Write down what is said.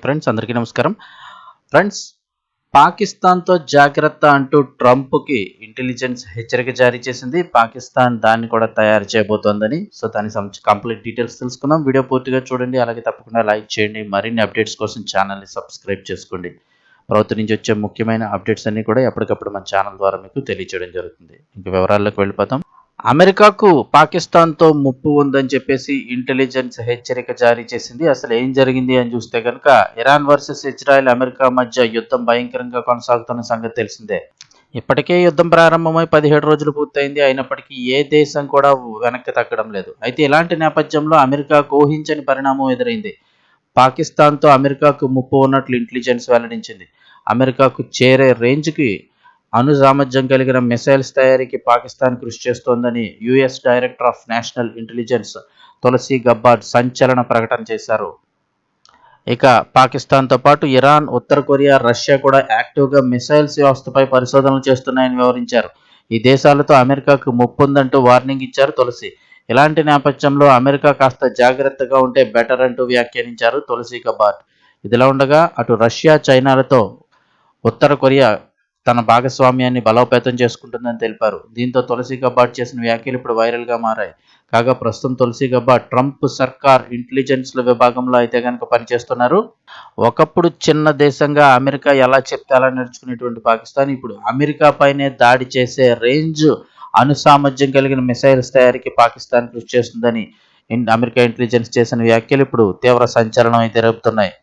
Friends అందరికీ నమస్కారం. Friends, పాకిస్తాన్తో జాగ్రత్త అంటూ ట్రంప్కి ఇంటెలిజెన్స్ హెచ్చరిక జారీ చేసింది. పాకిస్తాన్ దాన్ని కూడా తయారు చేయబోతోందని. సో దానికి సంబంధించి కంప్లీట్ డీటెయిల్స్ తెలుసుకుందాం. వీడియో పూర్తిగా చూడండి, అలాగే తప్పకుండా లైక్ చేయండి. మరిన్ని అప్డేట్స్ కోసం ఛానల్ని సబ్స్క్రైబ్ చేసుకోండి. ప్రభుత్వం నుంచి వచ్చే ముఖ్యమైన అప్డేట్స్ అన్నీ కూడా ఎప్పటికప్పుడు మన ఛానల్ ద్వారా మీకు తెలియజేయడం జరుగుతుంది. ఇంక వివరాల్లోకి వెళ్ళిపోతాం. అమెరికాకు పాకిస్తాన్తో ముప్పు ఉందని చెప్పేసి ఇంటెలిజెన్స్ హెచ్చరిక జారీ చేసింది. అసలు ఏం జరిగింది అని చూస్తే కనుక ఇరాన్ వర్సెస్ ఇజ్రాయెల్ అమెరికా మధ్య యుద్ధం భయంకరంగా కొనసాగుతున్న సంగతి తెలిసిందే. ఇప్పటికే యుద్ధం ప్రారంభమై 17 రోజులు పూర్తయింది. అయినప్పటికీ ఏ దేశం కూడా వెనక్కి తగ్గడం లేదు. అయితే ఇలాంటి నేపథ్యంలో అమెరికాకు ఊహించని పరిణామం ఎదురైంది. పాకిస్తాన్తో అమెరికాకు ముప్పు ఉన్నట్లు ఇంటెలిజెన్స్ వెల్లడించింది. అమెరికాకు చేరే రేంజ్కి అణు సామర్థ్యం కలిగిన మిసైల్స్ తయారీకి పాకిస్తాన్ కృషి చేస్తోందని US director of national intelligence Tulsi Gabbard సంచలన ప్రకటన చేశారు. ఇక పాకిస్తాన్తో పాటు ఇరాన్, ఉత్తర కొరియా, రష్యా కూడా యాక్టివ్గా మిసైల్స్ వ్యవస్థపై పరిశోధనలు చేస్తున్నాయని వివరించారు. ఈ దేశాలతో అమెరికాకు ముప్పు ఉందంటూ వార్నింగ్ ఇచ్చారు తులసి. ఇలాంటి నేపథ్యంలో అమెరికా కాస్త జాగ్రత్తగా ఉంటే బెటర్ అంటూ వ్యాఖ్యానించారు తులసి గబ్బార్డ్. ఇదిలా ఉండగా అటు రష్యా, చైనాలతో ఉత్తర కొరియా తన భాగస్వామ్యాన్ని బలోపేతం చేసుకుంటుందని తెలిపారు. దీంతో తులసి గబ్బార్డ్ చేసిన వ్యాఖ్యలు ఇప్పుడు వైరల్గా మారాయి. కాగా ప్రస్తుతం తులసి గబ్బార్డ్ ట్రంప్ సర్కార్ ఇంటెలిజెన్స్ల విభాగంలో అయితే కనుక పనిచేస్తున్నారు. ఒకప్పుడు చిన్న దేశంగా అమెరికా ఎలా చెప్తే అలా నడుచుకునేటువంటి పాకిస్తాన్ ఇప్పుడు అమెరికా పైనే దాడి చేసే రేంజ్ అణు సామర్థ్యం కలిగిన మిసైల్స్ తయారీకి పాకిస్తాన్ కృషి చేస్తుందని అమెరికా ఇంటెలిజెన్స్ చేసిన వ్యాఖ్యలు ఇప్పుడు తీవ్ర సంచలనం అయితే రేపుతున్నాయి.